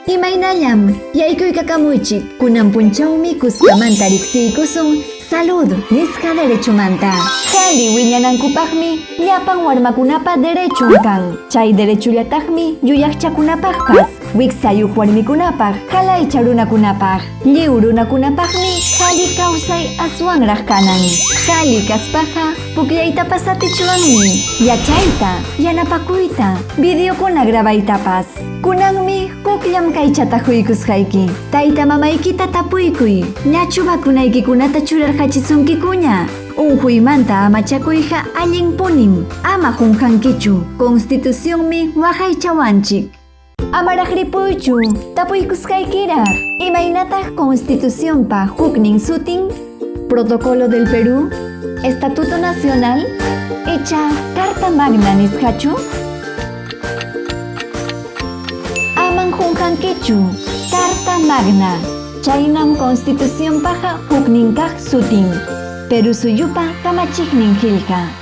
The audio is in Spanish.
Imaynallam, yaykuy kakamuychik, kunan punchawmi kuskamanta riqsiykusun salud nisqa derechomanta. Kali wiñanankupaqmi llapan warmakunapa derechon kan. Chay derechullataqmi yuyaqchakunapaqpas, wiksayuq warmikunapaq, halaycha runakunapaq, lliw runakunapaqmi hali kawsay aswanraq kanan. Hali kaspaqa pukllaytapas atichuwanmi, yachayta, yanapakuyta, videokuna grabaytapas. Kunanmi hukllam kaychata huykusqayki. Tayta mamaykita tapuykuy, ñachu vakunaykikunata churarqachisunkicuña. Unquymanta amachakuyqa allinpunim, ama qunqankichu. Constitucionmi waqaychawanchik. Amaraq ripuychu, tapuykusqaykiraq. Imaynataq Constitucionpa huknin sutin, Protocolo del Perú, Estatuto Nacional, icha Carta Magna nisqachu? Aman qunqankichu, Carta Magna. Chaynam Constitución paja huknin kaq sutin. Perú suyupa kamachiknin qillqa.